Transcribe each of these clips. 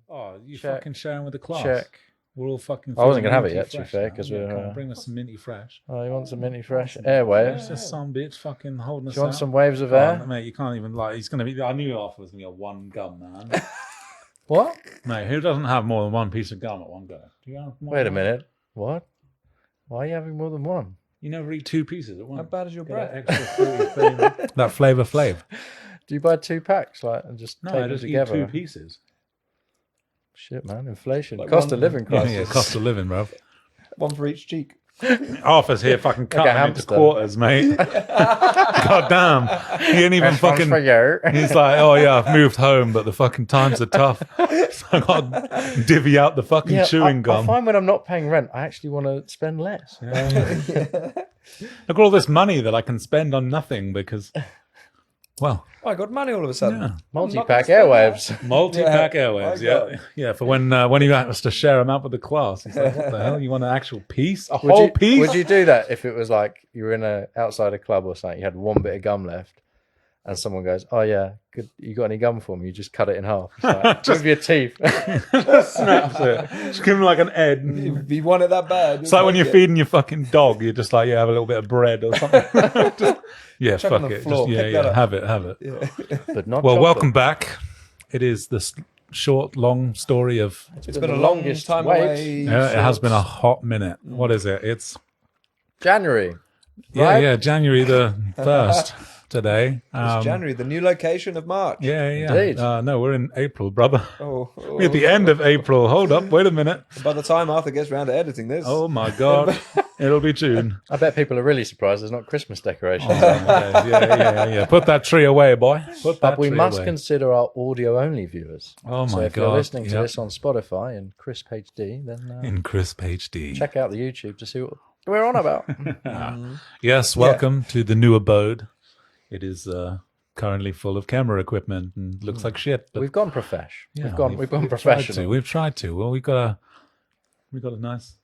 Oh, you check, fucking sharing with the class. Check. We're all fucking. I wasn't gonna have it yet, fresh to be fair, now. because Come we're. on, bring us some minty fresh. Oh, you want some minty fresh Some airwaves? It's just some bitch fucking holding us. Do you want out? some waves of Come air? on, mate, you can't even like. He's gonna be. I knew Arthur was gonna be a one gum man. What? Mate, who doesn't have more than one piece of gum at one go? Do you have more Wait a than one? minute. What? Why are you having more than one? You never eat two pieces at once. How bad is your breath? That extra fruity flavor. That flavor. Do you buy 2 packs and just No, take I them just together? eat 2 pieces. Shit, man, inflation, Like cost one- of living crisis. Yeah, cost of living, bro. One for each cheek. Arthur's here fucking cutting into hamster. quarters, mate. God damn. He ain't even This one's fucking... for you. He's like, oh yeah, I've moved home, but the fucking times are tough. So I got to divvy out the fucking chewing I gum. find when I'm not paying rent, I actually want to spend less. Look at all this money that I can spend on nothing because, well, Oh, I got money all of a sudden. yeah. Multi-pack airwaves. Multi-pack Yeah, airwaves, my yeah. God. Yeah, for when he has to share them out with the class. It's like, what the hell? You want an actual piece? A whole piece? Would you do that if it was like you were in outside a club or something, you had one bit of gum left, and someone goes, "Oh yeah, good. You got any gum for me?" You just cut it in half. It's like, with your teeth. Just snaps it. Just give him like an egg. If you want it that bad. It's like when you're feeding your fucking dog, you're just like, yeah, have a little bit of bread or something. Yeah, Chuck fuck on the it. floor, Just, yeah, pick that yeah, up. have it. Yeah. But not Well, chocolate. welcome back. It is the short, long story of... It's been been a the long longest time wait. away. Yeah, it has been a hot minute. What is it? It's... January. Yeah, Right? yeah, January the 1st today. It's January, the new location of March. Yeah. Indeed. No, we're in April, brother. Oh, We're at the end of April. Hold up, wait a minute. By the time Arthur gets round to editing this, Oh my God, it'll be June. I bet people are really surprised there's not Christmas decorations. Yeah. Put that tree away, boy. Put that But we tree must away. consider our audio-only viewers. Oh So my if God. you're listening to Yep. this on Spotify in crisp HD, then In crisp HD. check out the YouTube to see what we're on about. Yes, welcome to the new abode. It is currently full of camera equipment and looks like shit. But We've gone profesh. yeah, we've gone tried professional. to. We've tried to. Well, we've got a nice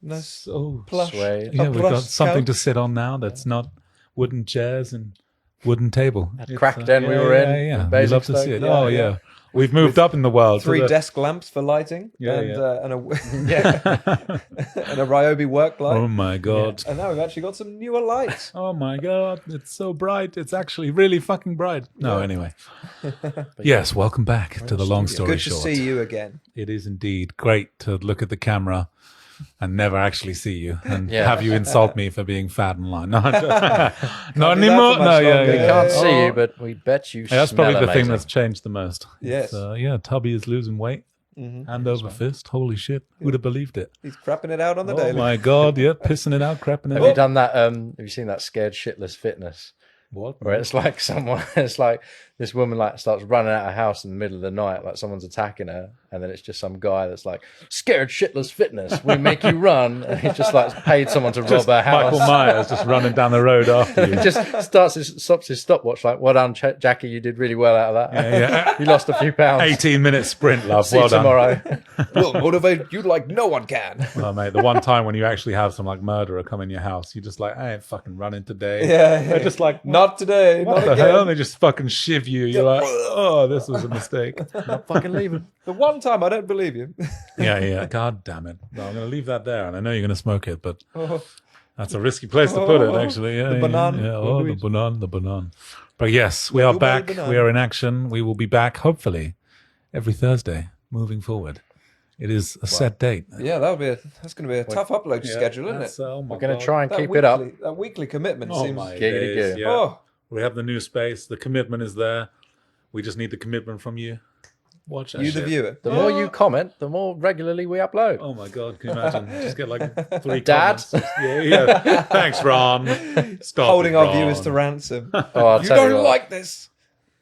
nice plush. Suede. Yeah, A we've got plush something couch. to sit on now that's not wooden chairs and wooden table. That crack den we were in Yeah. in We love to Basingstoke. see it. Yeah, Oh yeah. yeah. We've moved up in the world. to 3 the- desk lamps for lighting, Yeah, and, yeah. and a Yeah. and a Ryobi work light. Oh my God. And now we've actually got some newer lights. Oh my God, it's so bright. It's actually really fucking bright. No, Yeah. anyway. Yes, welcome back to the long story Good to short. see you again. It is indeed great to look at the camera and never actually see you and Yeah. have you insult me for being fat and lying. No, not do that anymore. for much No, yeah, longer. We yeah. can't see Oh. you, but we bet you Yeah, that's smell probably the thing amazing. that's changed the most. Yes. It's, yeah, Tubby is losing weight. Hand over fist. Holy shit. Who'd have believed it? He's crapping it out on the Oh daily. my God. Yeah, pissing it out, crapping it Have you out. done that? Have you seen that Scared Shitless Fitness? What? Where it's like it's like this woman like starts running out of house in the middle of the night, like someone's attacking her, and then it's just some guy that's like, "Scared Shitless Fitness, we make you run," and he just like paid someone to rob Just her house. Michael Myers just running down the road after He you. just stops his stopwatch, like, "Well done, Jackie, you did really well out of that. Yeah. You lost a few pounds. 18-minute sprint, love. See Well you done. tomorrow." We'll motivate you like no one can. Oh, mate, the one time when you actually have some like murderer come in your house, you're just like, I ain't fucking running today. Yeah. They're just like, Not today. what Not the again. hell? They just fucking shiv you. You're like, oh, this was a mistake. Not fucking leaving. The one time I don't believe you. Yeah. God damn it. No, I'm going to leave that there. And I know you're going to smoke it, but Oh, that's a risky place to put it, actually. Yeah, The banana. Yeah. Oh, the banana. But yes, we are you buy the back. banana. We are in action. We will be back, hopefully, every Thursday moving forward. It is a set date. yeah, that's going to be a tough upload schedule, isn't it? Oh my We're going God. to try and That keep weekly, it up. That weekly commitment Oh seems. my Giggity days, goo. yeah. Oh, We have the new space. The commitment is there. We just need the commitment from you. Watch that you shit. the viewer. The more you comment, the more regularly we upload. Oh my God, can you imagine? Just get like 3 Dad? comments. Yeah. Thanks, Ron. Stop Holding it, our Ron. viewers to ransom. Oh, I'll You tell don't what. like this?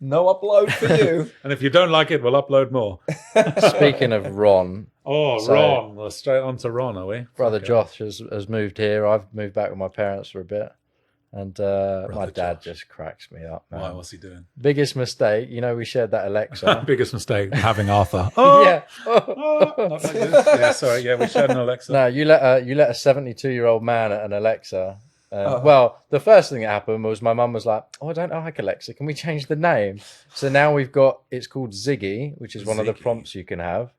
No upload for you. And if you don't like it, we'll upload more. Speaking of Ron, Oh, So- Ron. Well, straight on to Ron, are we? Brother Josh has moved here. I've moved back with my parents for a bit. And my dad Josh. just cracks me up, man. Why? What's he doing? Biggest mistake, we shared that Alexa. Biggest mistake, having Arthur. Oh, Yeah. not like this. Yeah, sorry. Yeah, we shared an Alexa. No, you let a 72-year-old man at an Alexa Well, the first thing that happened was my mum was like, "Oh, I don't like Alexa. Can we change the name?" So now it's called Ziggy, which is one of the Ziggy. prompts you can have.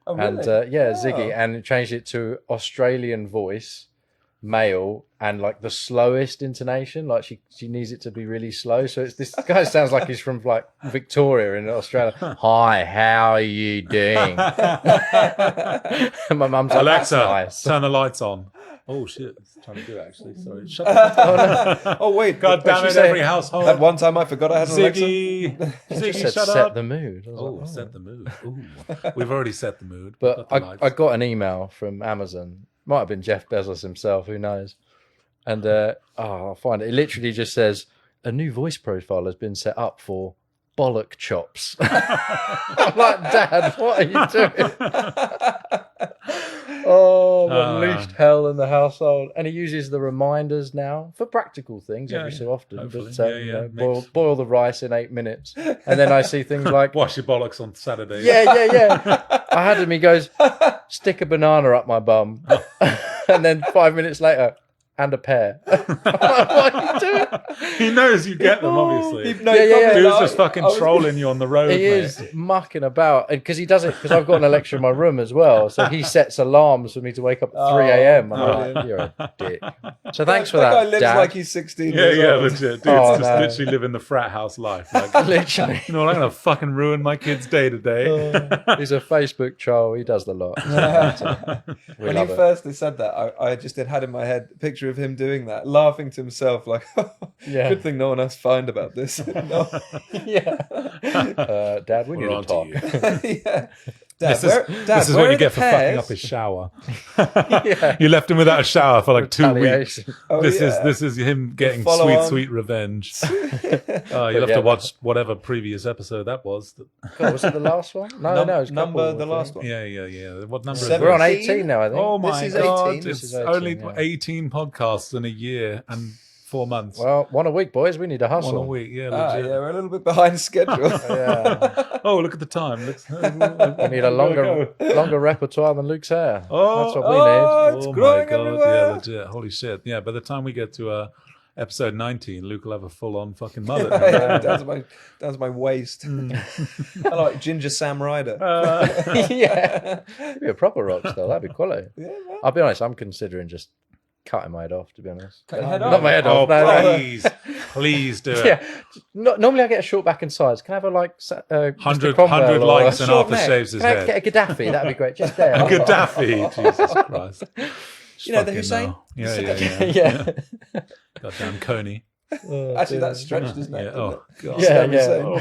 Oh, And really? Ziggy, and it changed it to Australian voice, male, and like the slowest intonation. Like she needs it to be really slow. So this guy sounds like he's from like Victoria in Australia. Hi, how are you doing? And my mum's like, Alexa, "That's nice." turn the lights on. Oh shit! It's trying to do it actually. Sorry. Shut up. Oh wait, God damn she it! say? Every household. At one time I forgot I had an Alexa. Ziggy, She Ziggy, said, shut "Set up. the mood." I was Oh, like, set the mood. Ooh. We've already set the mood. But We've got the lights. I got an email from Amazon. Might have been Jeff Bezos himself. Who knows? And I'll find it. It literally just says a new voice profile has been set up for bollock chops. I'm like, Dad, what are you doing? Oh, I've unleashed hell in the household. And he uses the reminders now for practical things every so often. Hopefully. But, you know, boil the rice in 8 minutes. And then I see things like, Wash your bollocks on Saturday. yeah. I had him, he goes, stick a banana up my bum. And then 5 minutes later, and a pear. What are you doing? He knows you get them, obviously. Dude's just fucking trolling you on the road. He mate. is mucking about, because he does it because I've got an Alexa in my room as well. So he sets alarms for me to wake up at 3 a.m. I'm like, you're a dick. So thanks for that, guy lives Dad. like he's 16 Yeah, years old. legit. Dude's Oh, just no. literally living the frat house life. Like, Literally. you know, I'm gonna fucking ruin my kid's day today. He's a Facebook troll. He does the lot. We When love you it. first said that, I just had in my head a picture of him doing that, laughing to himself, like, Yeah. good thing no one else find about this. No. Yeah. Dad, we We're need on to to talk. you. Yeah. Dad, This is where what are you get the for fucking pears? up his shower. Yeah. You left him without a shower for like 2 weeks. Retaliation. Oh, This yeah. is him getting follow sweet, on. sweet revenge. You'll have yeah, to watch whatever previous episode that was. God, was it the last one? No, no, it's a couple, number the I last think. one. Yeah. What number is Seven. it? We're on 18? 18 now, I think. Oh my is god! 18. This It's is 18, only yeah. 18 podcasts in a year and 4 months. Well, one a week, boys. We need a hustle. One a week, yeah, Ah, legit. yeah, we're a little bit behind schedule. Yeah. Oh, look at the time. We need a longer repertoire than Luke's hair. Oh, That's what we oh, need. it's Oh my growing god! everywhere. Yeah, legit. Holy shit! Yeah, by the time we get to episode 19, Luke will have a full-on fucking mullet. Yeah, down to my waist. Hmm. I like Ginger Sam Ryder. Yeah. Be a proper rock star. That'd be quality. Yeah, man. I'll be honest, I'm considering just cutting my head off, to be honest. Cut your head Not off? my head Oh, off. No. please do it. Yeah. Normally I get a short back and sides. Can I have a like 100 100 likes and short Arthur neck. shaves his Can I head. get a Gaddafi? That'd be great. Just there. Gaddafi, Jesus Christ. You know the Fucking Hussein? hell. Yeah. Yeah. Goddamn Coney. Actually, that's stretched, isn't it? Yeah. Oh, God. Yeah, Saddam yeah.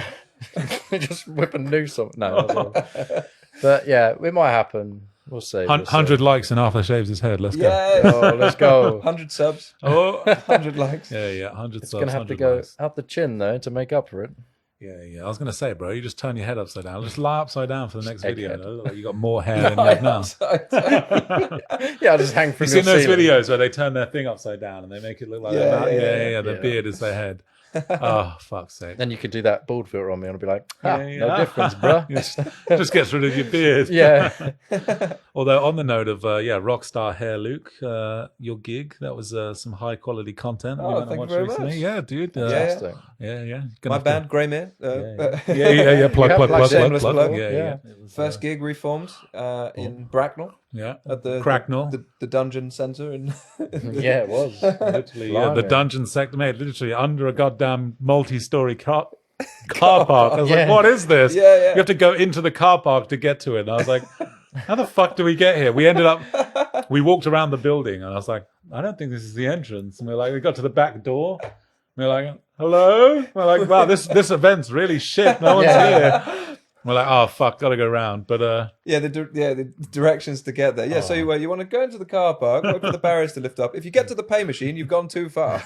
Hussein. Just whip a noose on. No. that's all. But yeah, it might happen. We'll see. 100 likes and Arthur shaves his head. Let's go. Yeah. Oh, let's go. 100 subs, Oh, 100 likes. yeah. 100 It's subs. gonna have to 100 go likes. up the chin though to make up for it. Yeah. I was gonna say, bro, you just turn your head upside down. Just lie upside down for the next video. Egghead. It'll look like you got more hair than you have now. Yeah, I'll just hang from You your seen those ceiling. videos where they turn their thing upside down and they make it look like Yeah, their yeah. beard is their head. Oh, fuck's sake. Then you could do that bald filter on me and I'll be like, no Yeah. difference, bro. Just gets rid of your beard. Yeah. Although on the note of Rockstar Hair Luke, your gig, that was some high quality content that we Oh, went and thank you watched very recently. much. Yeah, dude. Fantastic. Yeah. My band, Grey Mare. Yeah. Plug. Shameless plug. Yeah. First gig reformed in Bracknell Yeah. at the Cracknell. the Dungeon Centre in Yeah, it was. Literally, the Blimey. dungeon sector, mate, literally under a goddamn multi-story car park. I was Yeah. like, what is this? Yeah. You have to go into the car park to get to it. And I was like, how the fuck do we get here? We walked around the building and I was like, I don't think this is the entrance. And we got to the back door. And we're like, hello? We're like, wow, this event's really shit. No one's Yeah. here. We're like, oh fuck, gotta go round. But the directions to get there. Yeah, so you want to go into the car park, wait for the barriers to lift up. If you get to the pay machine, you've gone too far.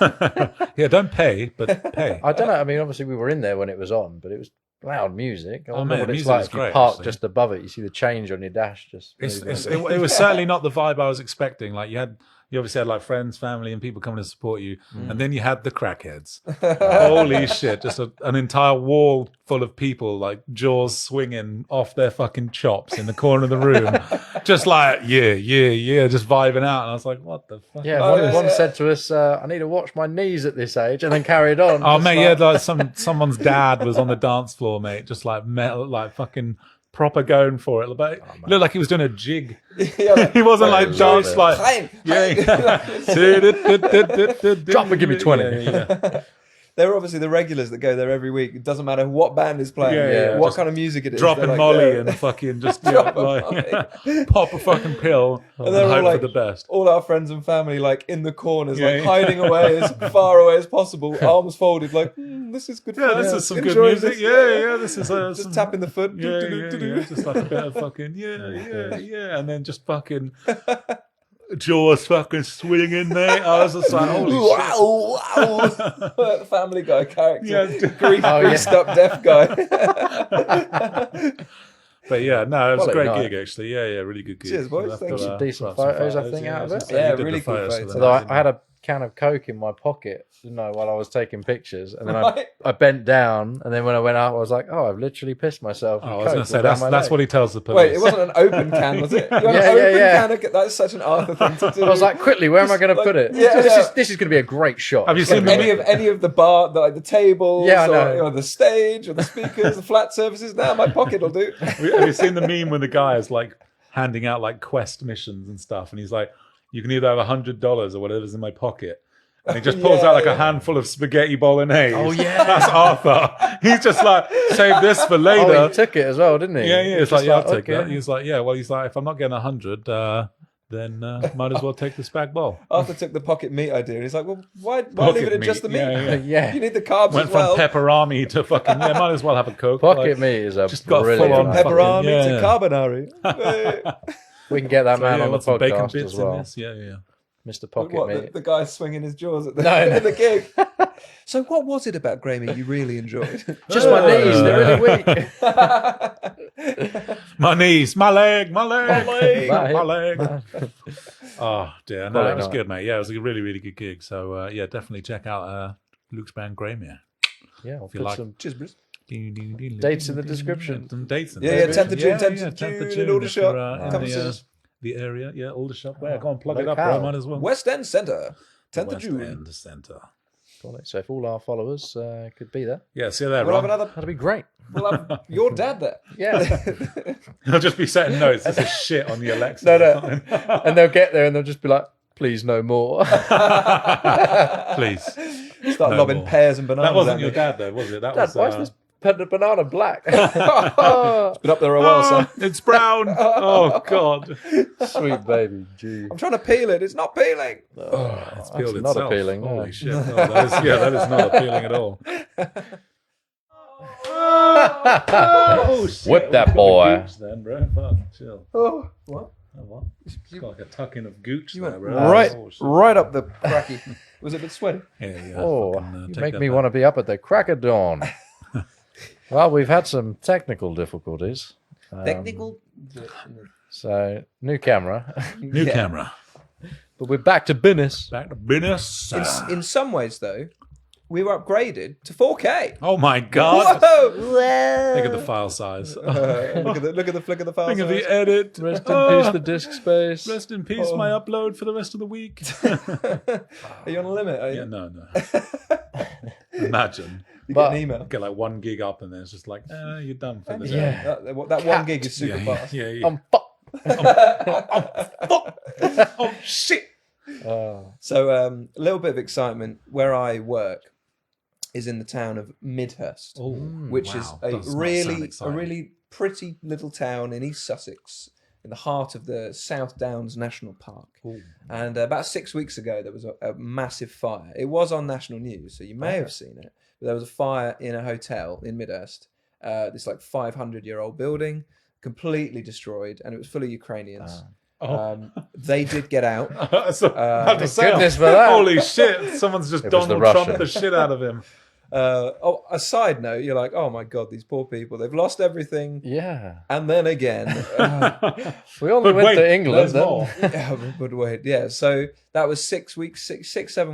yeah, don't pay, but pay. I don't know. I mean, obviously we were in there when it was on, but it was loud music. I wonder man, what it's music like was if you great, park actually. just above it. You see the change on your dash. Just moving. It was certainly not the vibe I was expecting. Like you had You obviously had like friends, family, and people coming to support you. And then you had the crackheads. Holy shit. Just an entire wall full of people, like jaws swinging off their fucking chops in the corner of the room. Just like, just vibing out. And I was like, what the fuck? Yeah, one said to us, I need to watch my knees at this age, and then carried on. Oh, mate, like someone's dad was on the dance floor, mate, just like metal, like fucking proper going for it. But it looked like he was doing a jig. He wasn't like dance like Drop and give me 20. Yeah. They're obviously the regulars that go there every week. It doesn't matter what band is playing, what kind of music it is. Dropping like, Molly and fucking just pop a fucking pill and they're hope all like, for the best. all our friends and family like in the corners, like hiding away as far away as possible, arms folded, like this is good. Yeah, fun. this is some good Enjoying music. this. Yeah. This is just tapping the foot. Just like a bit of fucking yeah, and then just fucking jaws fucking swinging there. I was just like, holy shit. The Family Guy character, Yeah. greased up deaf guy. But yeah, no, it was a great Quality gig actually. Yeah, really good gig. Cheers, boys. We'll have Thanks. to, Some decent put up photos, I think, out of it. Yeah, you did really the cool photos photos. for Although that. I had a can of Coke in my pocket, while I was taking pictures, and then Right. I bent down, and then when I went out, I was like, "Oh, I've literally pissed myself." Oh, I was going to say that's what he tells the police. Wait, it wasn't an open can, was it? You had an open can of, that's such an Arthur thing to do. I was like, "Quickly, where am I going to put it? This is going to be a great shot." Have you Like seen any of the bar, the tables, Yeah, I or know. the stage, or the speakers, the flat surfaces? Now my pocket will do. Have you seen the meme when the guy is like handing out like quest missions and stuff, and he's like, "You can either have $100 or whatever's in my pocket." And he just pulls out like a handful of spaghetti bolognese. Oh, yeah. That's Arthur. He's just like, save this for later. Oh, he took it as well, didn't he? Yeah. It's like, I'll take okay. that. He's like, he's like, if I'm not getting 100, then might as well take the spag bowl. Arthur took the pocket meat idea, and he's like, "Well, why Pocket leave it at meat, just the meat? Yeah. You need the carbs Went as from well." pepperami to fucking might as well have a Coke. Pocket meat is a just got brilliant full on idea. Pepperami Yeah. to carbonari. We can get that man on the some bacon podcast bits as well, in this. Yeah. Mr. Pocket What, Meat. the guy swinging his jaws at the, No. at the gig. So what was it about Grammy you really enjoyed? Just my knees, they're really weak. My knees, my leg, my My leg. Oh dear, no, Quite it was nice. good, mate. Yeah, it was a really, really good gig. So definitely check out Luke's band Graham. Yeah, I'll you put like- some Cheers, Bruce. dates in the description. Some dates. In Yeah, there. 10th of June, 10th of 10th June in Aldershot. in Come see us. the area. Yeah, Aldershot. Well, go on, plug it up, Locale. bro. Might as well. West End Centre, 10th of West June. End Centre. Got it. So if all our followers could be there, Yeah, see you there, We'll have Ron. another. that'd be great. We'll have your dad there. Yeah. I'll just be setting notes. This is shit on the Alexa. No. And they'll get there and they'll just be like, "Please, no more." Please. Start No lobbing more. pears and bananas. That wasn't at your me. dad, though, was it? That Dad, was. why is this banana black? Been up there a while, son. It's brown. Oh God. Sweet baby, gee. I'm trying to peel it. It's not peeling. It's peeled not itself. appealing, no. Holy shit. No, that is not appealing at all. Oh, shit. Whip that Look at the boy. gooch then, bro. Fuck, chill. Oh, what? Oh, what? It's got like a tuck in of gooch You there, went bro. right, Oh, shit. right up the cracky. Was it a bit sweaty? Yeah. Oh, fucking, you take make that me back. want to be up at the crack of dawn. Well, we've had some technical difficulties. Technical. So, new camera. New camera. But we're back to business. Back to business. In some ways, though, we were upgraded to 4K. Oh my God. Whoa! Think of the file size. Look at the flick of the file Think of size. the edit. Rest in peace, the disk space. Rest in peace, my upload for the rest of the week. Are you on a limit? Are you? Yeah, no. Imagine. You But- get an email. Get like 1 gig up and then it's just like, you're done for the day. Yeah. That 1 gig is super Yeah, fast. yeah. Fuck. Oh, shit. So a little bit of excitement. Where I work is in the town of Midhurst, which is a Does not sound really exciting. pretty little town in East Sussex, in the heart of the South Downs National Park. And about 6 weeks ago, there was a massive fire. It was on national news, so you may have seen it. But there was a fire in a hotel in Midhurst, this like 500-year-old building, completely destroyed, and it was full of Ukrainians. They did get out. So, I have to say, Goodness for that. holy shit. Someone's just It was the Donald Trump Russian. the shit out of him. A side note, you're like, oh my God, these poor people, they've lost everything. Yeah. And then again, We only But went wait, to England. there's Then. more. but wait, yeah. So that was 7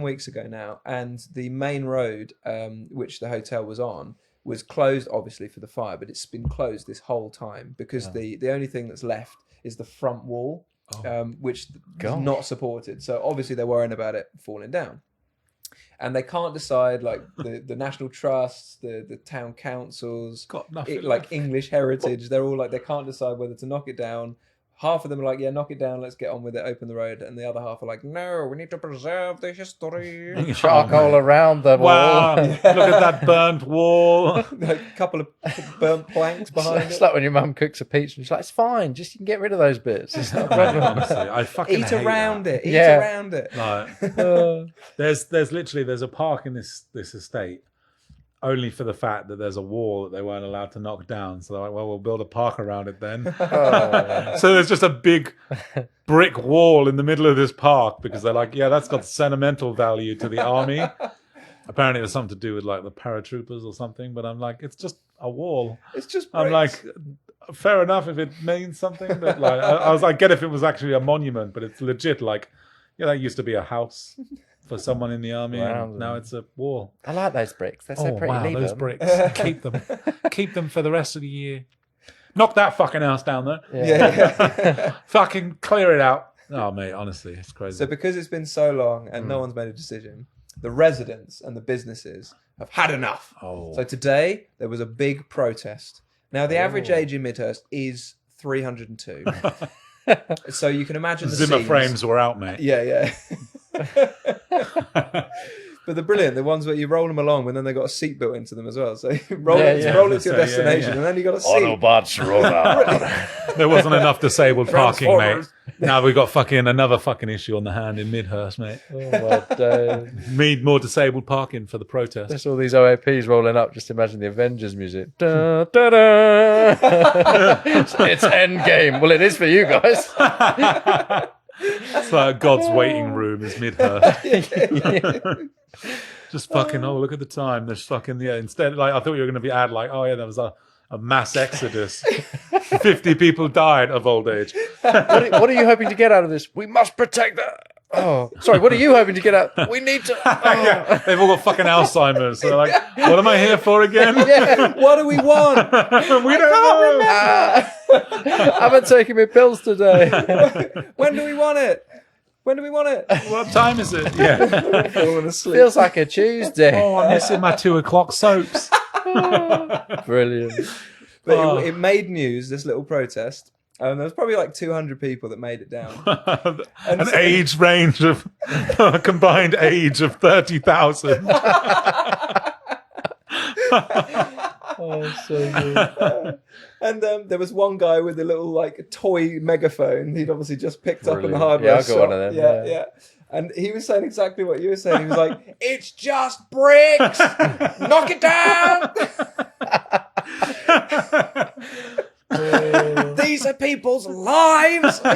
weeks ago now. And the main road, which the hotel was on, was closed, obviously, for the fire, but it's been closed this whole time because the only thing that's left is the front wall, which is not supported. So obviously they're worrying about it falling down. And they can't decide, like the National Trusts, the town councils, Got nothing like left. English Heritage, they're all like, they can't decide whether to knock it down. Half of them are like, yeah, knock it down, let's get on with it, open the road. And the other half are like, no, we need to preserve the history. Charcoal around the Wow, wall. look at that burnt wall. Like a couple of burnt planks behind It's it. like when your mum cooks a pizza and she's like, it's fine, just you can get rid of those bits. It's not a problem. Honestly, I fucking Eat hate around that. it, eat Yeah. around it. Like, there's a park in this estate only for the fact that there's a wall that they weren't allowed to knock down. So they're like, well, we'll build a park around it then. Oh. So there's just a big brick wall in the middle of this park because they're like, yeah, that's got sentimental value to the army. Apparently it was something to do with like the paratroopers or something, but I'm like, it's just a wall. It's just I'm bricks. like, fair enough if it means something, but like, I get if it was actually a monument, but it's legit like, yeah, that used to be a house for someone in the army, Wow. and now it's a wall. I like those bricks. They're so pretty. Leave those them. bricks. Keep them for the rest of the year. Knock that fucking house down though. Yeah. Fucking clear it out. Oh mate, honestly, it's crazy. So because it's been so long and no one's made a decision, the residents and the businesses have had enough. Oh. So today there was a big protest. Now the average age in Midhurst is 302. So you can imagine the Zimmer scenes. frames were out, mate. Yeah. But they're brilliant. The ones where you roll them along, and then they got a seat built into them as well. So you roll it to your So, destination, yeah. and then you got a seat. Autobots roll out. There wasn't enough disabled parking, mate. Transformers. Now we've got another fucking issue on the hand in Midhurst, mate. Oh my days. Need more disabled parking for the protest. There's all these OAPs rolling up. Just imagine the Avengers music. Da, da, da. It's Endgame. Well, it is for you guys. It's like God's waiting room is Midhurst. Just fucking, oh, look at the time. There's fucking, instead, like, I thought you were going to add, like, oh, yeah, there was a mass exodus. 50 people died of old age. What are you hoping to get out of this? We must protect that. Oh, sorry. What are you hoping to get out? We need to. Yeah, they've all got fucking Alzheimer's. So they're like, what am I here for again? Yeah, what do we want? We don't know. I haven't taken my pills today. When do we want it? When do we want it? What time is it? Yeah. Falling asleep. Feels like a Tuesday. Oh, I'm missing my 2:00 soaps. Brilliant. But it made news, this little protest. There was probably like 200 people that made it down. An age range of a combined age of 30,000. Oh, so good. And there was one guy with a little like toy megaphone he'd obviously just picked up in the Brilliant. hardware Yeah, I've got shop. one of them, Yeah. And he was saying exactly what you were saying. He was like, "It's just bricks. Knock it down. These are people's lives." Oh,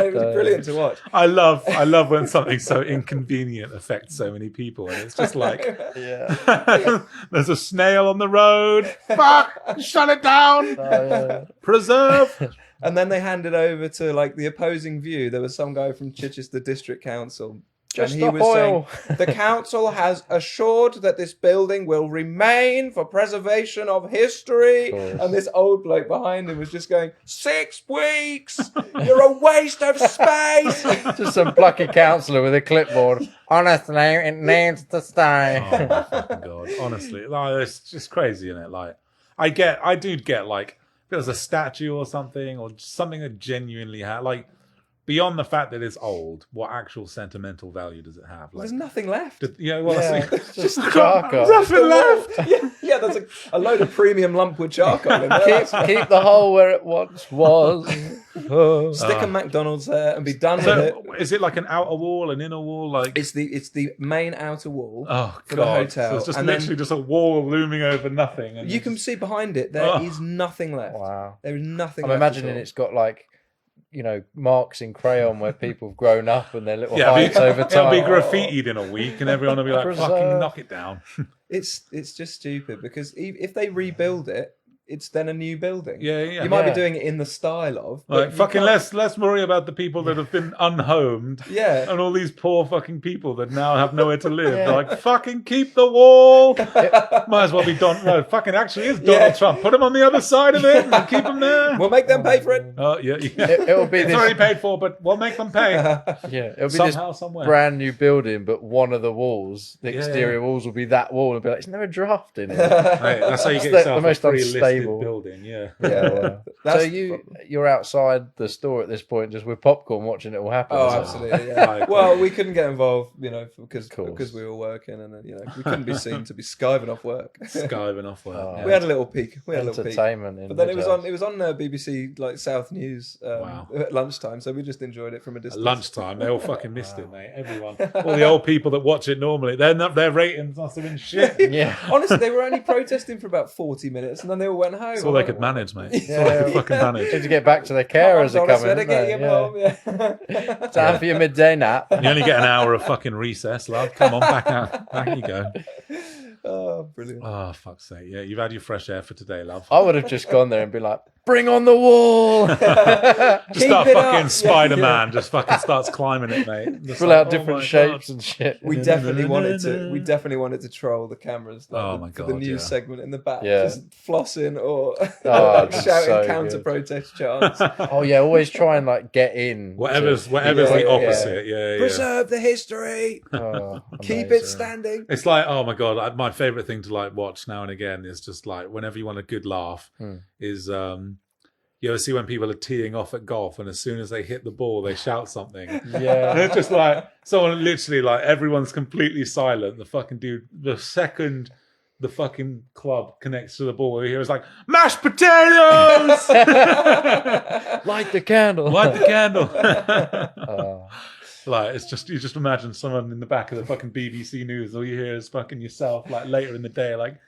It was brilliant to watch. I love when something so inconvenient affects so many people, and it's just like, Yeah. there's a snail on the road. Fuck! Shut it down. Preserve. And then they handed over to like the opposing view. There was some guy from Chichester District Council. Just and he stop was oil. saying, the council has assured that this building will remain for preservation of history. Of course. And this old bloke behind him was just going, 6 weeks! You're a waste of space! Just some plucky counsellor with a clipboard. Honestly, it needs to stay. Oh my fucking god! Honestly, like, it's just crazy, isn't it? Like, I do get like, if it was a statue or something that genuinely had like. Beyond the fact that it's old, what actual sentimental value does it have? Like, There's nothing left. yeah, well, Yeah, it's just got charcoal. nothing left. Yeah, there's a load of premium lumpwood charcoal in there. Keep the hole where it once was. Stick a McDonald's there and be done with So, it. is it like an outer wall, an inner wall? Like, It's the main outer wall. oh for god, the hotel. So it's just And then- literally just a wall looming over nothing. And You it's can just- see behind it, there is Oh. nothing left. Wow. There is nothing I'm left. at imagining all. it's got like marks in crayon where people have grown up and their little Yeah, heights over it'll time. be graffitied in a week, and everyone will be like, Preserve. "Fucking knock it down." It's just stupid because if they rebuild it, it's then a new building. Yeah, yeah. You might Yeah. be doing it in the style of. but Like you fucking can't- let's worry about the people that have been unhomed. Yeah. And all these poor fucking people that now have nowhere to live. Yeah. They're like, fucking keep the wall. Might as well be Donald. No, fucking actually is Donald Yeah. Trump. Put him on the other side of it and keep him there. We'll make them pay for it. Oh yeah, yeah. It'll be It's this. already paid for, but we'll make them pay Yeah, it'll be somehow, this somewhere. brand new building, but one of the walls, the Yeah, exterior walls, will be that wall, and be like, "It's never draft in it." Right, that's how you It's get the yourself most a free listed unstable. building. Yeah. Yeah. Well. So That's- you're outside the store at this point, just with popcorn, watching it all happen. Oh, is it? absolutely. Yeah. Right. Well, we couldn't get involved, because course. we were working, and we couldn't be seen to be skiving off work. Skiving off work. Oh. yeah. We had a little peek. We had a little peek. Entertainment. In But then it was Midlands. on BBC like South News Wow. at lunchtime, so we just enjoyed it from a At distance. lunchtime, they all fucking missed it, mate. Everyone, all the old people that watch it normally, their ratings must have been shit. Yeah. Honestly, they were only protesting for about 40 minutes, and then they all went home. That's all they could manage, mate. That's all Yeah. they could fucking manage. Need to get back to their Come on, carers are Donis, coming. better get aren't him they? home. Yeah. Time for your midday nap. You only get an hour of fucking recess, love. Come on, back out. Back you go. Oh, brilliant. Oh, fuck's sake. Yeah, you've had your fresh air for today, love. I would have just gone there and been like, "Bring on the wall!" Just Keep start it fucking up. Spider-Man. Just fucking starts climbing it, mate. Just Fill like, out oh different my shapes God. and shit. We definitely wanted to. We definitely wanted to troll the cameras. Like Oh my for the God, news yeah. segment in the back, Yeah. just flossing or Oh, like that's shouting so counter good. protest chants. Oh yeah, always try and like get in. Whatever's Yeah, the yeah, opposite. Yeah, yeah. Preserve the history. Oh, Keep it amazing. standing. It's like, oh my God, my favorite thing to like watch now and again is just like whenever you want a good laugh is you ever see when people are teeing off at golf and as soon as they hit the ball they shout something. And Yeah. it's just like someone literally like everyone's completely silent. The fucking dude, the second the fucking club connects to the ball, he was like, mashed potatoes! Light the candle. Light the candle. Oh. Like it's just you just imagine someone in the back of the fucking BBC News, all you hear is fucking yourself like later in the day, like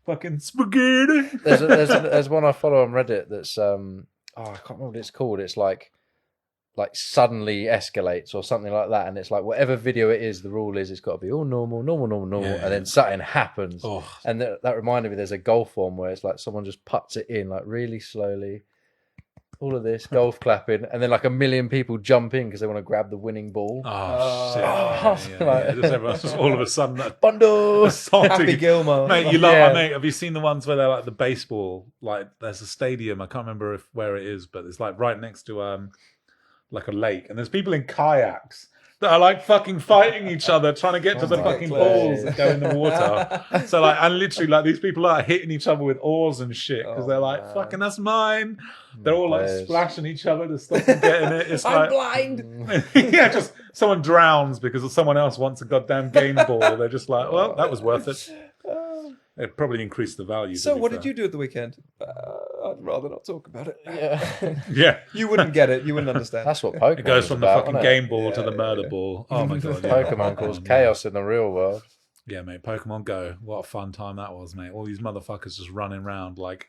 fucking spaghetti. There's one I follow on Reddit that's I can't remember what it's called. It's like suddenly escalates or something like that, and it's like whatever video it is, the rule is it's got to be all normal, Yeah. and then something happens. Oh, And that reminded me, there's a golf one where it's like someone just puts it in like really slowly. All of this golf clapping, and then like a million people jump in because they want to grab the winning ball. oh shit! Oh, Yeah. Just everyone's just all of a sudden Bundle. Happy Gilmore. Mate, you love, Yeah. mate. Have you seen the ones where they're like the baseball? Like, there's a stadium. I can't remember where it is, but it's like right next to like a lake, and there's people in kayaks that are like fucking fighting each other, trying to get to the Get fucking close. balls that go in the water. So like, and literally like these people are hitting each other with oars and shit because Oh, they're like, man. fucking, that's mine. They're all like Bears. splashing each other to stop them getting it. It's I'm like, blind. yeah, just someone drowns because someone else wants a goddamn game ball. They're just like, well, that was worth it. It probably increased the value. So, what did you do at the weekend? I'd rather not talk about it. Yeah. Yeah, You wouldn't get it. You wouldn't understand. That's what Pokemon it goes is from the about, fucking isn't it? game ball to Yeah, the murder yeah. ball. Oh my god, yeah. Pokemon causes Oh, chaos in the real world. Yeah, mate. Pokemon Go. What a fun time that was, mate. All these motherfuckers just running around, like,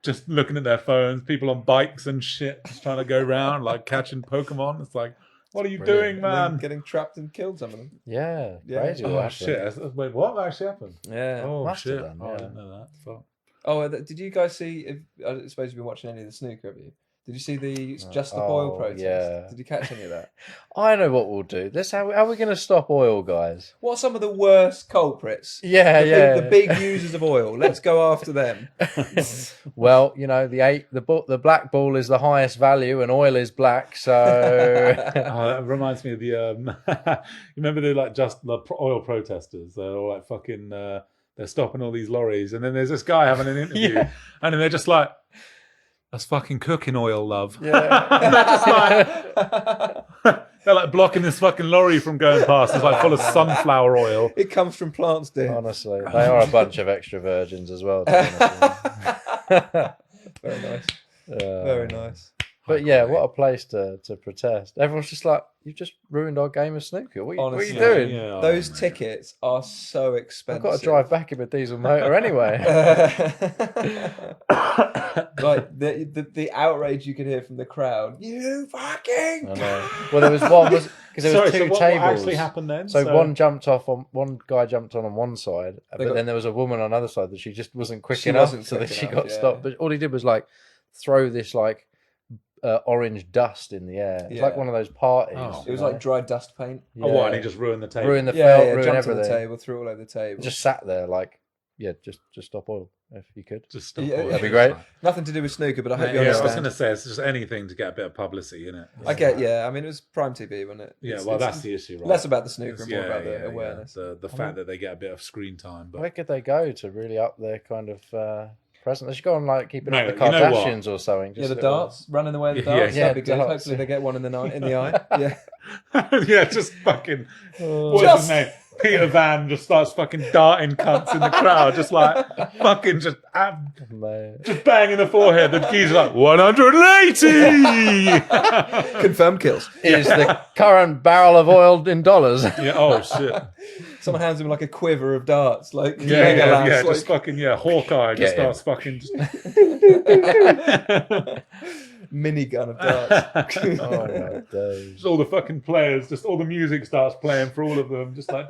just looking at their phones. People on bikes and shit, just trying to go around, like catching Pokemon. It's like, what are you Brilliant. doing, And then man? getting trapped and killed some of them. Yeah, Yeah. crazy. what Oh happened. shit! Wait, what actually happened? Yeah. Oh must have shit! done, Oh, I yeah. didn't know that. Fuck. Oh, did you guys see? I suppose you've been watching any of the snooker, have you? Did you see the Just Stop Oil Oh, protest? yeah. Did you catch any of that? I know what we'll do. This how are we going to stop oil, guys? What are some of the worst culprits? Yeah, The big users of oil. Let's go after them. Well, you know, the black ball is the highest value, and oil is black. So Oh, that reminds me of the you remember the like just the oil protesters? They're all like fucking they're stopping all these lorries, and then there's this guy having an interview, Yeah. and then they're just like, "That's fucking cooking oil, love." Yeah. And they're just like they're like blocking this fucking lorry from going past. It's like full of sunflower oil. It comes from plants, dear. honestly, they are a bunch of extra virgins as well. To be honest with you. Very nice. Uh, Very nice. But yeah, what a place to protest. Everyone's just like, you've just ruined our game of snooker. What are you doing? Yeah, Those tickets are so expensive. I've got to drive back in a diesel motor anyway. Like the outrage you could hear from the crowd. You fucking. I know. Well, there was one because there was two what tables. actually happened then? So one guy jumped on one side, but then there was a woman on the other side that she just wasn't quick enough, so that she got stopped. But all he did was like throw this like orange dust in the air. It's like one of those parties. Oh. It was like dry dust paint. Oh, what? And he just ruined the table. Ruined the felt, ruined jumped everything. on the table, threw all over the table. Just sat there like, just stop oil if you could. Just stop. Yeah, That'd be great. Nothing to do with snooker, but I hope you I was understand. going to say it's just anything to get a bit of publicity, isn't it? I get, I mean, it was Prime TV, wasn't it? Yeah, It's- well, it's that's the issue, right? less about the snooker and more about the awareness. The fact that they get a bit of screen time. But Where could they go to really up their kind of presence? They should go on like keeping up Mate, the you know what? Kardashians or something. Yeah, the little- darts, running away with the Yeah, darts. yeah, That'd be good. darts. Hopefully they get one in the eye. Yeah. yeah, just fucking. What's his name? Peter Van just starts fucking darting cunts in the crowd, just like fucking just banging the forehead. The geezer's like 180. Confirmed kills. Is the current barrel of oil in dollars? Yeah. Oh shit. Someone hands him like a quiver of darts, like Yeah. Just fucking Hawkeye just Get him. starts fucking. minigun of darts. Oh my days. Just all the fucking players, just all the music starts playing for all of them, just like.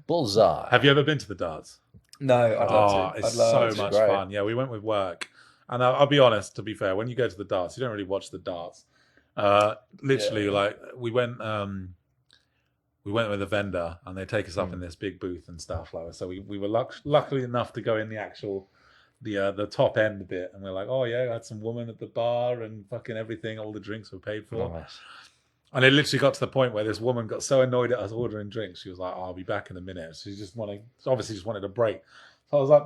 Bullseye. Have you ever been to the darts? No, I'd love to. It's I'd love so to. much Great. fun. Yeah, we went with work, and I'll be honest. To be fair, when you go to the darts, you don't really watch the darts. Literally, like we went with a vendor, and they take us up in this big booth and stuff like that. So we were luckily enough to go in the actual the top end bit, and we're like, oh yeah, I had some woman at the bar and fucking everything. All the drinks were paid for. Nice. And it literally got to the point where this woman got so annoyed at us ordering drinks, she was like, I'll be back in a minute. She obviously just wanted a break. So I was like,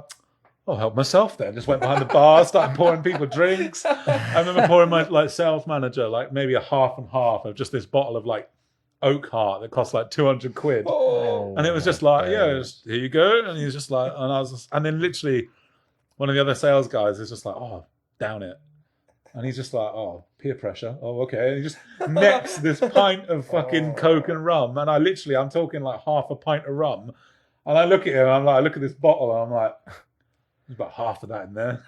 I'll help myself then. Just went behind the bar, started pouring people drinks. I remember pouring my sales manager maybe a half and half of just this bottle of Oak Heart that cost £200. Oh. And it was just like, here you go. And he was just like, and then literally one of the other sales guys is just like, oh, down it. And he's just like, oh, peer pressure. Oh, okay. And he just necks this pint of fucking Coke and rum. And I'm talking like half a pint of rum. And I look at him, I look at this bottle, and I'm like, there's about half of that in there.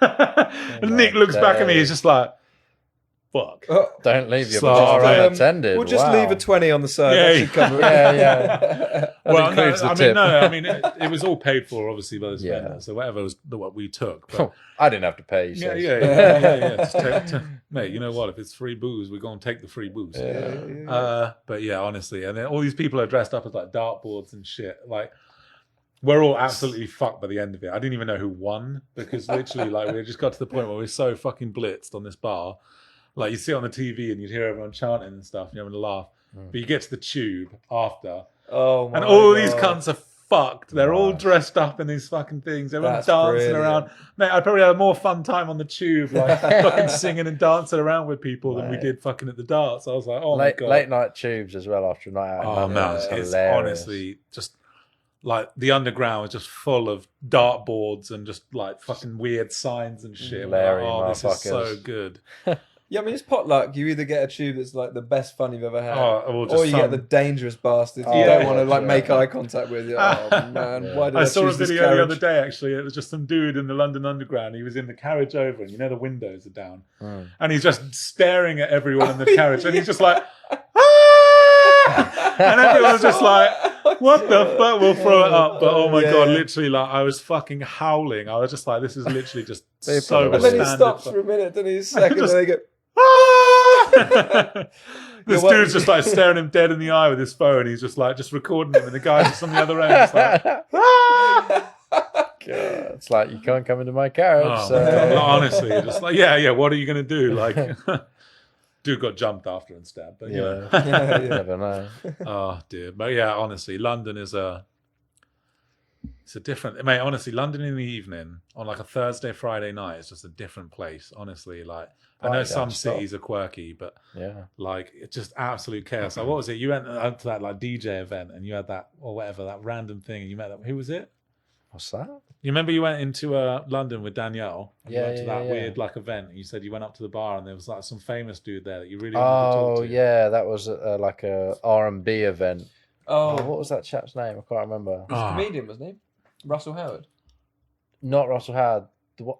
And Nick looks back at me, he's just like, fuck. Don't leave your So, bar um, unattended. We'll just Wow. leave a 20 on the side. Yeah, That should cover it. Yeah. That includes the tip. it was all paid for, obviously, by this Yeah. vendor. So whatever was what we took. But I didn't have to pay. He yeah. says. Just mate, you know what? If it's free booze, we're going to take the free booze. But yeah, honestly. And then all these people are dressed up as dartboards and shit. We're all absolutely fucked by the end of it. I didn't even know who won because literally, we just got to the point where we're so fucking blitzed on this bar. You see it on the TV and you'd hear everyone chanting and stuff and you're having a laugh. But you get to the tube after Oh my and all God. these cunts are fucked. They're all dressed up in these fucking things. Everyone's That's dancing brilliant. around. Mate, I probably had a more fun time on the tube, fucking singing and dancing around with people than we did fucking at the darts. I was like, oh my God. Late night tubes as well after a night out. in Oh London. man, It's it's hilarious. honestly just the underground was just full of dartboards and just fucking weird signs and shit. Larry This is so motherfuckers. good. Yeah, I mean, it's potluck. You either get a tube that's the best fun you've ever had, Or just or you get the dangerous bastards you Yeah. don't want to make eye contact with. You're like, oh man, why did I, I saw a choose this video the carriage? other day, actually. It was just some dude in the London Underground. He was in the carriage over, and the windows are down. And he's just staring at everyone in the carriage, and he's just like, ah! And everyone's just like, what the fuck? We'll throw it up. But oh my God, literally, I was fucking howling. I was just like, this is literally just so And then he standard stops for- for a minute, and he's second, Just- and they go, This what- dude's just staring him dead in the eye with his phone. He's just recording him, and the guy's just on the other end. Just ah! God, it's like you can't come into my carriage. Oh, so. my God. Honestly, just yeah. What are you gonna do? Dude got jumped after and stabbed. But Yeah. yeah, You never know. Oh dear. But yeah, honestly, London is it's a different, mate. Honestly, London in the evening on a Thursday, Friday night is just a different place. Honestly, I know Right, some don't stop. cities are quirky, but Yeah. it's just absolute chaos. What was it? You went to that DJ event and you had that or whatever, that random thing, and you met that. Who was it? What's that? You remember you went into London with Danielle? And you Yeah, went to yeah, that yeah. weird like event. And you said you went up to the bar and there was like some famous dude there that you really wanted to talk Oh to. yeah, that was like a R&B event. Oh, What was that chap's name? I can't remember. he's a comedian, wasn't he? Russell Howard. Not Russell Howard.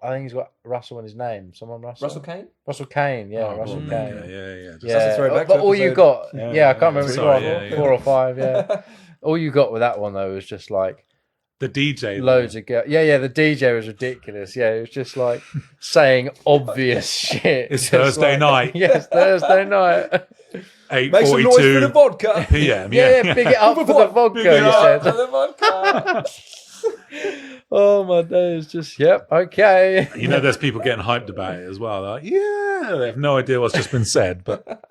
I think he's got Russell in his name. Someone Russell. Russell Kane? Russell Kane. Yeah, Oh, Russell well, Kane. yeah. Just- Yeah, That's a throwback but to all you episode- got, Yeah, I can't remember. sorry, Go on, yeah. 4 or 5, yeah. All you got with that one though was just like The DJ. loads of girls. Yeah. The DJ was ridiculous. Yeah, it was just like saying obvious shit. It's Just Thursday night. Yes, Thursday night. 8:42. Make some noise for the vodka. Yeah, Yeah, big it up for the vodka. Big it You up. For said. the vodka. Oh my days, just yep, okay. You know, there's people getting hyped about it as well. They're like, yeah, they have no idea what's just been said, but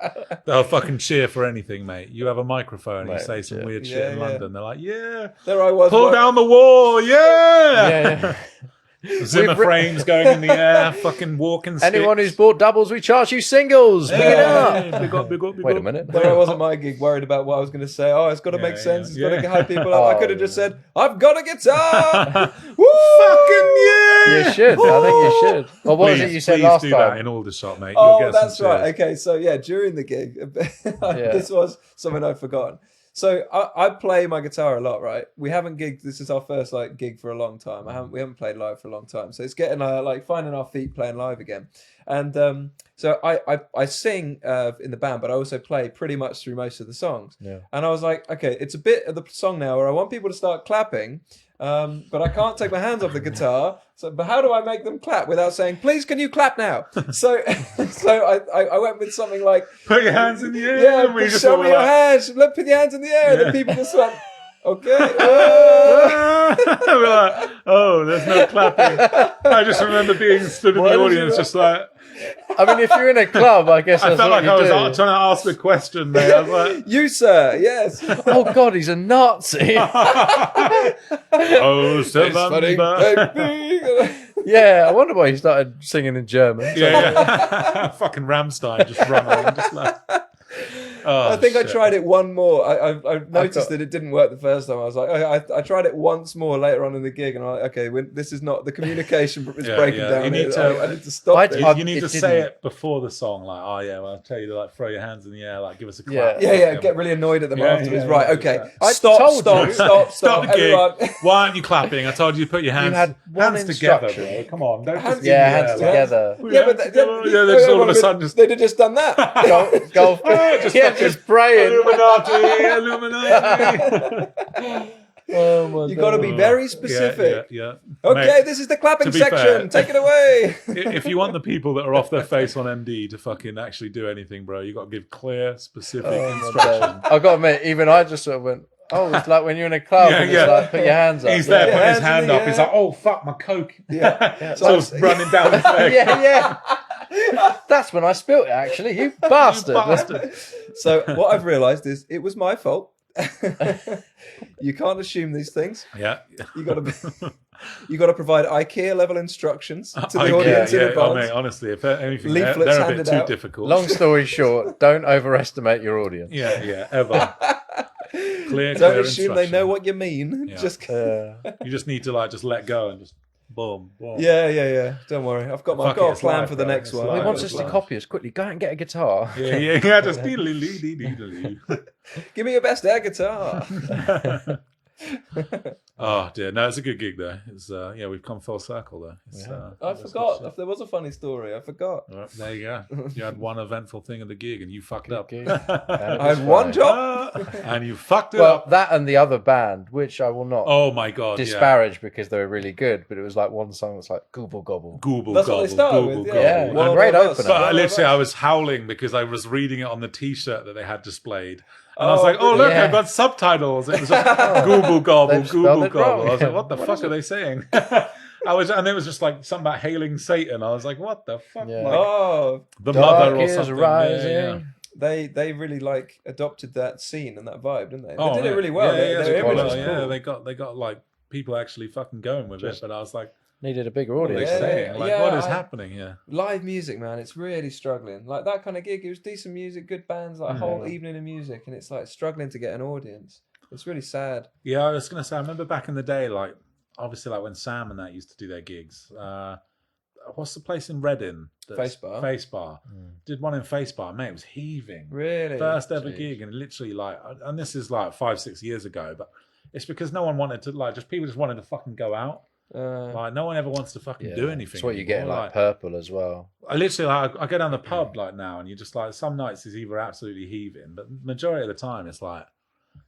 they'll fucking cheer for anything, mate. You have a microphone, and you Mate, say some yeah. weird shit Yeah, in yeah. London. They're like, yeah, There I was. pull like- down the wall, yeah. Yeah. Zimmer We've re- frames going in the air, fucking walking sticks. Anyone who's bought doubles, we charge you singles. Pick it up. Hey, big up, big up, big Wait a up. minute. There I was at my gig, worried about what I was going to say. Oh, it's got to make Yeah, sense. It's got yeah. to hype people up. I could have just said, "I've got a guitar." Woo! Fucking yeah! You should. I think you should. Or what was it you said please last do time? that in Aldershot, mate. Oh, You'll get that's some right. cheers. Okay, so yeah, during the gig, this was something I'd forgotten. So I play my guitar a lot, right? We haven't gigged. This is our first like gig for a long time. We haven't played live for a long time. So it's getting like finding our feet playing live again. And so I sing in the band, but I also play pretty much through most of the songs. Yeah. And I was like, okay, it's a bit of the song now where I want people to start clapping, but I can't take my hands off the guitar. So, but how do I make them clap without saying, "Please, can you clap now?" So I went with something like, Put your hands in the air. "Yeah, and we just show all me your like, hands. Look, put your hands in the air." And Yeah. then people just went, "Okay." We're like, oh, there's no clapping. I just remember being stood in Why the did you audience, not- just like, I mean, if you're in a club, I guess I that's felt what like I was you do. trying to ask the question, mate. I was like, You, sir, yes. Oh God, he's a Nazi. oh, Funny, September. baby. Yeah, I wonder why he started singing in German. Yeah. Fucking Rammstein just run on, just like. Oh, I think I shit. tried it one more. I noticed got- that it didn't work the first time. I was like, I tried it once more later on in the gig, and I'm like, okay, this is not the communication is Yeah, breaking yeah. down. You need here. to- I need to stop I- this. You, I- you need it to say didn't- it before the song, like, oh yeah, well, I'll tell you to like throw your hands in the air, like give us a clap. Yeah, get really annoyed at them Yeah, afterwards. yeah, Right, yeah, okay. exactly. I Stop, told stop, you. stop, Stop the gig. everyone. Why aren't you clapping? I told you to put your hands, had one hands together, instruction. bro. Come on, don't Hands just Yeah, in the hands air, like- together. Put Yeah, your but hands together. Yeah, they're just all of a sudden just they'd have just done that. Golf. Just Yeah, fucking just praying. Illuminati, Illuminati. Oh my You got to be God. very specific. Yeah. Okay, Mate, this is the clapping to be section. fair- Take it away. if you want the people that are off their face on MD to fucking actually do anything, bro, you got to give clear, specific Oh my instructions. days. I got to admit, even I just sort of went, oh, it's like when you're in a club Yeah, and yeah. it's like, put your hands up. He's there Yeah, putting his hands in hand the up. He's air. like, oh, fuck, my Coke. Yeah. So it's running down his leg. Yeah. That's when I spilt it, actually. You bastard. You bastard. So what I've realised is it was my fault. You can't assume these things. Yeah. You got to provide IKEA level instructions to the Yeah, audience in yeah. Oh, advance. mate, honestly, if anything, Leaflets they're a bit handed too out. difficult. Long story short, don't overestimate your audience. Yeah, ever. Clear Don't assume they know instruction. what you mean. Yeah. Just You just need to like just let go and just boom, boom. yeah. Don't worry. I've got Fuck a it's plan live, for the bro. next It's one. live. He wants It's us to live. copy us. Quickly, go out and get a guitar. Yeah, just deedly. Give me your best air guitar. Oh dear, no, it's a good gig though. It's yeah, we've come full circle though. It's, I that's forgot. good shit. There was a funny story. I forgot. Well, there you go. You had one eventful thing at the gig and you fucked up. Gig. I had one job. And you fucked it Well, up. that and the other band, which I will not Oh my god, yeah. disparage because they were really good, but it was like one song that's like Gooble Gobble. Google, That's what they started with, yeah. Yeah, One of great us. opener. But One of literally, us. I was howling because I was reading it on the T-shirt that they had displayed, and I was like, Oh, "Oh look, yeah. I've got subtitles." It was just Google gobble, They've spelled Google it gobble. wrong. I was like, "What the fuck are they saying?" And it was just like something about hailing Satan. I was like, "What the fuck?" Yeah. Like, Oh, the Dark mother or is something. rising. Yeah. they really like adopted that scene and that vibe, didn't they? They Oh, did it man. really well. Yeah, Their they image did was well, cool. yeah, they got like people actually fucking going with Just- it. But I was like, Needed a bigger "What are they audience. Yeah. saying? Like, Yeah, what is I- happening here?" Live music, man, it's really struggling. Like that kind of gig, it was decent music, good bands, like a whole evening of music, and it's like struggling to get an audience. It's really sad. Yeah, I was gonna say, I remember back in the day, like obviously like when Sam and that used to do their gigs. What's the place in Reading? Face Bar. Face Bar. Did one in Face Bar, mate. It was heaving. Really? First ever Jeez. gig, and literally like, and this is like 5-6 years ago, but it's because no one wanted to like, just people just wanted to fucking go out. Like no one ever wants to fucking do anything. It's what you get in anymore. like Purple as well. I literally like I go down the pub like now, and you just like some nights is either absolutely heaving, but majority of the time it's like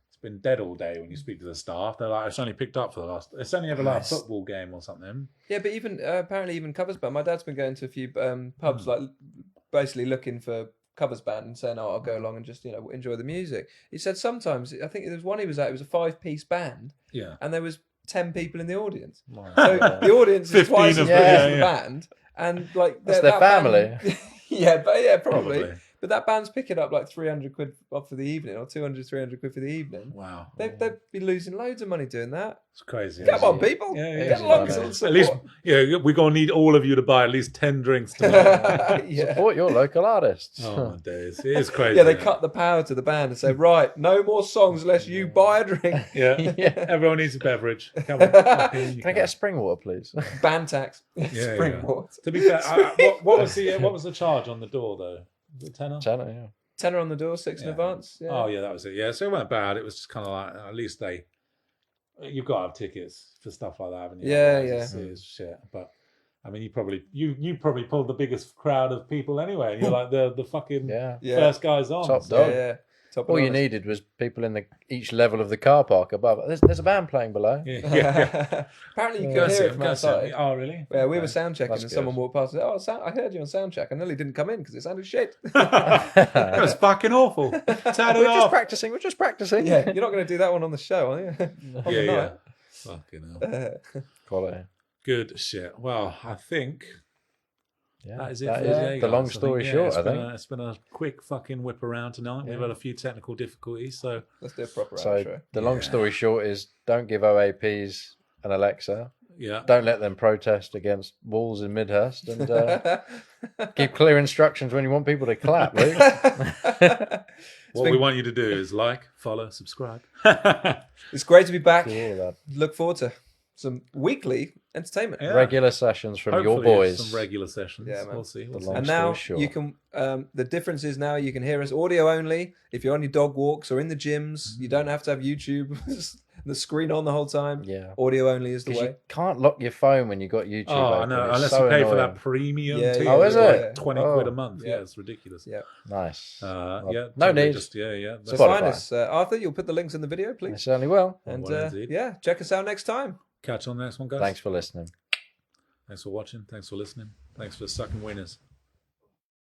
it's been dead all day. When you speak to the staff, they're like, it's only picked up for the last. It's only ever like a football game or something. Yeah, but even apparently even covers band. My dad's been going to a few pubs, like basically looking for covers band and saying, "Oh, I'll go along and just enjoy the music." He said sometimes I think there was one he was at. It was a 5-piece band, And there was 10 people in the audience. Wow. So the audience is 15 twice as of big them, as the band, and like That's their family. Band, probably. But that band's picking up like 300 quid off for the evening, or 200, 300 quid for the evening. Wow, They'd be losing loads of money doing that. it's crazy. Come on, people. Get along. At least, we're gonna need all of you to buy at least 10 drinks tomorrow. Support your local artists. Oh my days, it is crazy. Yeah, they cut the power to the band and say, right, no more songs unless you buy a drink. Everyone needs a beverage. Come on, can Can I get a spring water, please? Band tax. Yeah, Spring yeah. water. To be fair, what was the charge on the door though? Was it tenner? Channel, yeah. Tenner on the door, 6 in advance. Yeah. Oh yeah, that was it. Yeah, so it wasn't bad. It was just kind of like at least you've got to have tickets for stuff like that, haven't you? Yeah, Otherwise it's shit. But I mean, you probably pulled the biggest crowd of people anyway. And you're like the fucking first guys on. Top dog. Yeah. Top All you bananas. needed was people in each level of the car park above. There's a band playing below. Apparently you could hear it from outside. Oh really? Yeah, we were sound checking That's and good. someone walked past and said, I heard you on sound check. I nearly didn't come in because it sounded shit. It was fucking awful. Turn it We're off. We're just practicing. Yeah, you're not going to do that one on the show, are you? On the night. Fucking hell. Quality. Good shit. Well, I think Yeah, that is it that for is today, the guys. long I story think, short. it's I been think. it's been a quick fucking whip around tonight. We've had a few technical difficulties, so Let's do a proper So outro. the long story short is, don't give OAPs an Alexa. yeah. Don't let them protest against walls in Midhurst, and give clear instructions when you want people to clap, Luke. What we want you to do is like, follow, subscribe. It's great to be back. Do all that. Look forward to some weekly entertainment. Yeah. Regular sessions from your Hopefully boys. some regular sessions. Yeah, man. We'll see. The We'll see. long And now story short. you can. The difference is now you can hear us audio only. If you're on your dog walks or in the gyms, you don't have to have YouTube, the screen on the whole time. Yeah. Audio only is the 'Cause way. you can't lock your phone when you got YouTube. Oh, I open. know. It's Unless so you pay for annoying. that premium Yeah, tier. yeah, Oh, is it's it? like 20 Oh. quid a month. Yeah. Yeah, it's ridiculous. Yeah. Nice. Yeah. No totally need. Just, yeah. So Spotify. find us, Arthur. You'll put the links in the video, I please. certainly will. And Well, indeed. yeah, check us out next time. Catch you on the next one, guys. Thanks for listening. Thanks for watching. Thanks for listening. Thanks for sucking winners.